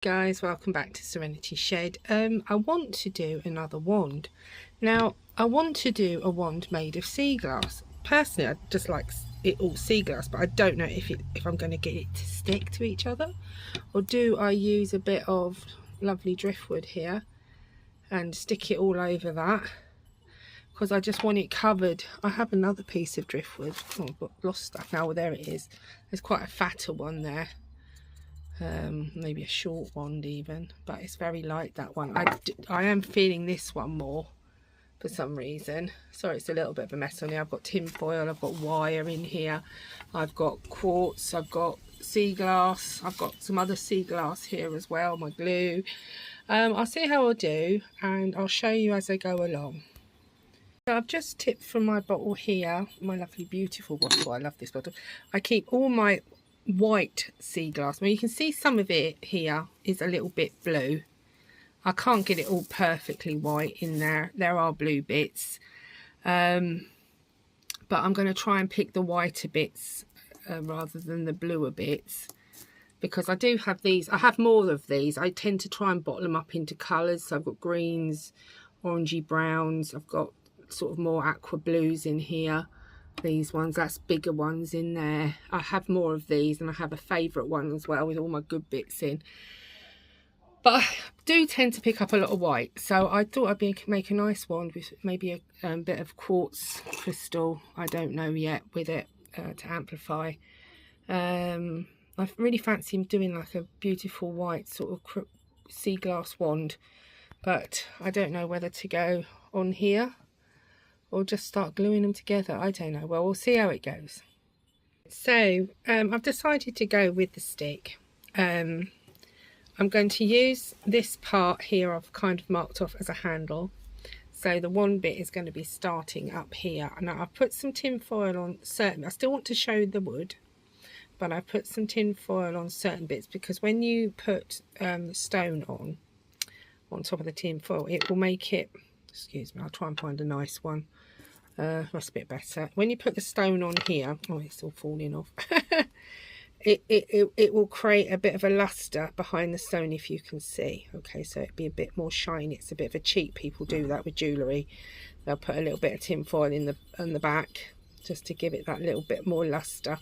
Guys, welcome back to Serenity Shed. I want to do another wand. Now I want to do a wand made of sea glass. Personally, I just like it all sea glass, but I don't know if I'm going to get it to stick to each other, or do I use a bit of lovely driftwood here and stick it all over that, because I just want it covered. I have another piece of driftwood. Oh, I've got lost stuff now. Well, there it is. There's quite a fatter one there. Maybe a short wand even, but it's very light, that one. I am feeling this one more for some reason. Sorry, it's a little bit of a mess on here. I've got tin foil, I've got wire in here, I've got quartz, I've got sea glass, I've got some other sea glass here as well, my glue. I'll see how I'll do, and I'll show you as I go along. So I've just tipped from my bottle here, my lovely beautiful bottle. I love this bottle. I keep all my white sea glass. Well, you can see some of it here is a little bit blue. I can't get it all perfectly white in there. There are blue bits, but I'm going to try and pick the whiter bits rather than the bluer bits, because I do have these. I have more of these. I tend to try and bottle them up into colours. So I've got greens, orangey browns. I've got sort of more aqua blues in here. These ones, that's bigger ones in there. I have more of these, and I have a favourite one as well with all my good bits in. But I do tend to pick up a lot of white, so I thought I'd make a nice wand with maybe a bit of quartz crystal. I don't know yet with it to amplify. I really fancy doing like a beautiful white sort of sea glass wand, but I don't know whether to go on here or just start gluing them together. I don't know. Well, we'll see how it goes. So I've decided to go with the stick. I'm going to use this part here I've kind of marked off as a handle. So the one bit is going to be starting up here. Now I've put some tin foil on certain. I still want to show the wood, but I put some tin foil on certain bits, because when you put the stone on top of the tin foil, it will make it, excuse me, I'll try and find a nice one. That's a bit better. When you put the stone on here, oh, it's all falling off. it will create a bit of a luster behind the stone, if you can see. Okay, so it'd be a bit more shiny. It's a bit of a cheat. People do that with jewellery. They'll put a little bit of tin foil in the back just to give it that little bit more luster.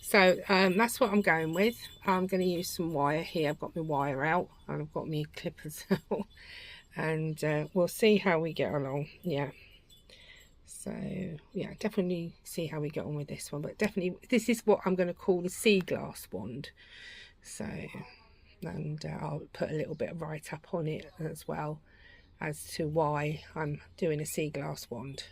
So that's what I'm going with. I'm going to use some wire here. I've got my wire out and I've got my clippers out, and we'll see how we get along. Yeah. So yeah, definitely see how we get on with this one, but definitely this is what I'm going to call the sea glass wand. So, and I'll put a little bit of write-up on it as well as to why I'm doing a sea glass wand.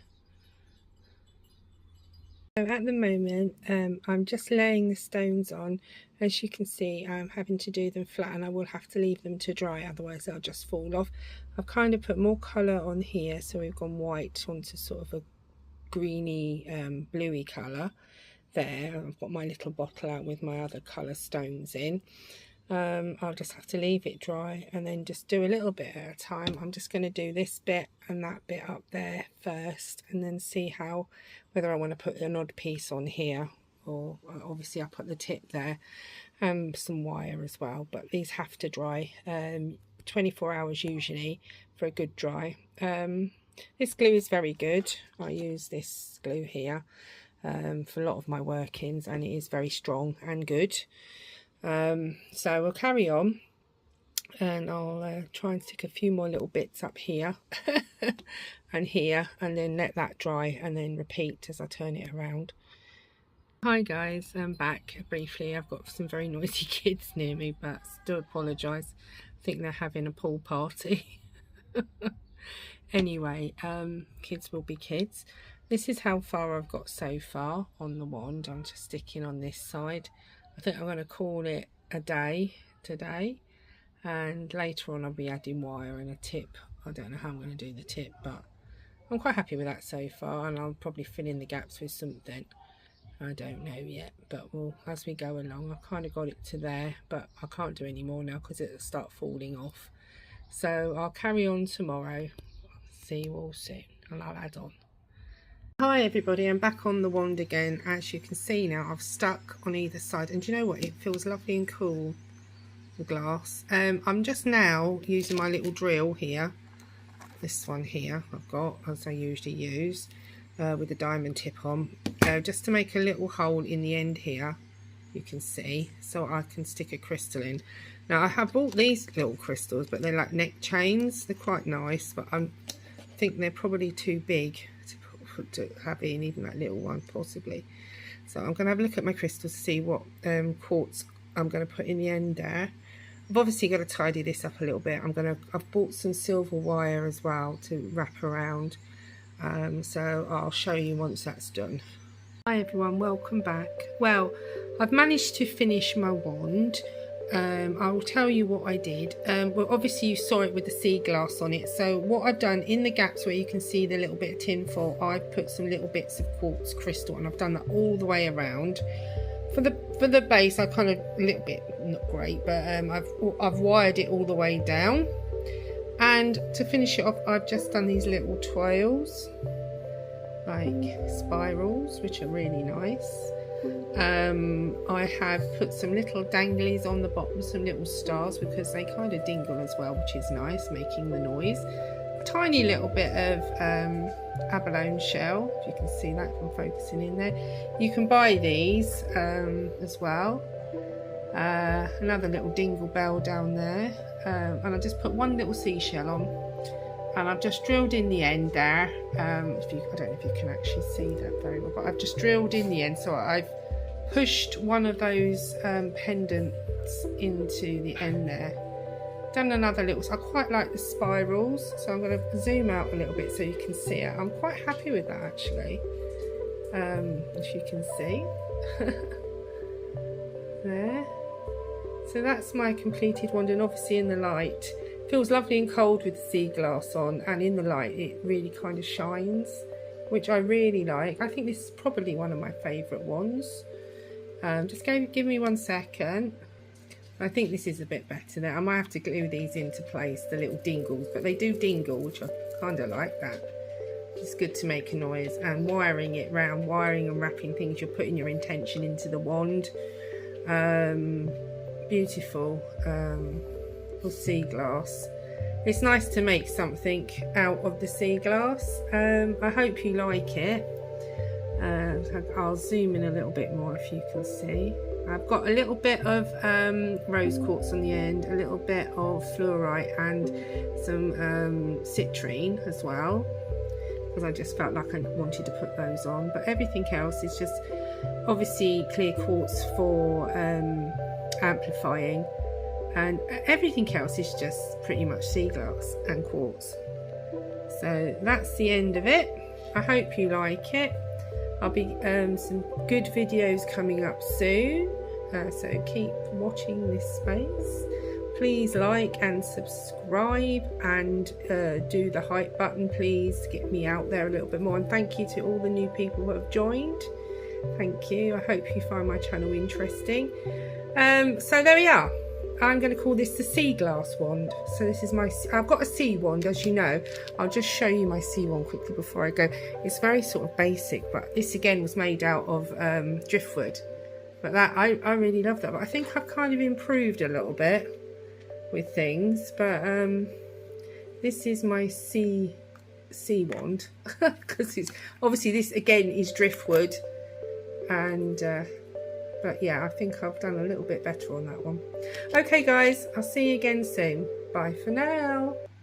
So at the moment I'm just laying the stones on. As you can see, I'm having to do them flat, and I will have to leave them to dry, otherwise they'll just fall off. I've kind of put more colour on here, so we've gone white onto sort of a greeny bluey colour there. I've got my little bottle out with my other colour stones in. I'll just have to leave it dry and then just do a little bit at a time. I'm just going to do this bit and that bit up there first, and then see whether I want to put an odd piece on here, or obviously I put the tip there, some wire as well, but these have to dry 24 hours usually for a good dry. This glue is very good. I use this glue here for a lot of my workings, and it is very strong and good. So we'll carry on, and I'll try and stick a few more little bits up here and here, and then let that dry and then repeat as I turn it around. Hi guys, I'm back briefly. I've got some very noisy kids near me, but do apologise. I think they're having a pool party. Anyway, kids will be kids. This is how far I've got so far on the wand. I'm just sticking on this side. I think I'm going to call it a day today, and later on I'll be adding wire and a tip. I don't know how I'm going to do the tip, but I'm quite happy with that so far, and I'll probably fill in the gaps with something. I don't know yet, but as we go along. I kind of got it to there, but I can't do any more now because it'll start falling off. So I'll carry on tomorrow. See you all soon, and I'll add on. Hi everybody, I'm back on the wand again. As you can see now, I've stuck on either side, and do you know what, it feels lovely and cool the glass. I'm just now using my little drill here, this one here I've got, as I usually use, with the diamond tip on, just to make a little hole in the end here, you can see, so I can stick a crystal in. Now I have bought these little crystals, but they're like neck chains. They're quite nice, but I think they're probably too big to have in, even that little one possibly. So I'm going to have a look at my crystals to see what quartz I'm going to put in the end there. I've obviously got to tidy this up a little bit. I've bought some silver wire as well to wrap around, so I'll show you once that's done. Hi everyone, welcome back. Well, I've managed to finish my wand. I'll tell you what I did. Well, obviously you saw it with the Seaglass on it. So what I've done in the gaps where you can see the little bit of tin foil, I've put some little bits of quartz crystal, and I've done that all the way around. For the base, I kind of a little bit not great, but I've wired it all the way down. And to finish it off, I've just done these little twirls, like spirals, which are really nice. I have put some little danglies on the bottom, some little stars, because they kind of dingle as well, which is nice, making the noise. A tiny little bit of abalone shell, if you can see that from focusing in there. You can buy these as well. Another little dingle bell down there, and I just put one little seashell on, and I've just drilled in the end there. I don't know if you can actually see that very well, but I've just drilled in the end, so I've pushed one of those pendants into the end there. Done another little, I quite like the spirals, so I'm going to zoom out a little bit so you can see it. I'm quite happy with that actually, if you can see. There. So that's my completed wand, and obviously in the light, it feels lovely and cold with the Seaglass on, and in the light it really kind of shines, which I really like. I think this is probably one of my favourite wands. Just give me 1 second. I think this is a bit better there. I might have to glue these into place, the little dingles, but they do dingle, which I kind of like that. It's good to make a noise. And wiring it round, wiring and wrapping things, you're putting your intention into the wand. Beautiful Seaglass. It's nice to make something out of the Seaglass. I hope you like it. I'll zoom in a little bit more if you can see. I've got a little bit of rose quartz on the end, a little bit of fluorite, and some citrine as well, because I just felt like I wanted to put those on. But everything else is just obviously clear quartz for amplifying, and everything else is just pretty much Seaglass and quartz. So that's the end of it. I hope you like it. I'll be some good videos coming up soon, so keep watching this space. Please like and subscribe, and do the hype button please to get me out there a little bit more. And thank you to all the new people who have joined. Thank you. I hope you find my channel interesting. So there we are. I'm going to call this the Seaglass wand. So this is I've got a sea wand, as you know. I'll just show you my sea wand quickly before I go. It's very sort of basic, but this again was made out of driftwood. But that I really love that. But I think I've kind of improved a little bit with things. But this is my sea wand, because it's obviously, this again is driftwood, and but yeah, I think I've done a little bit better on that one. Okay guys, I'll see you again soon. Bye for now.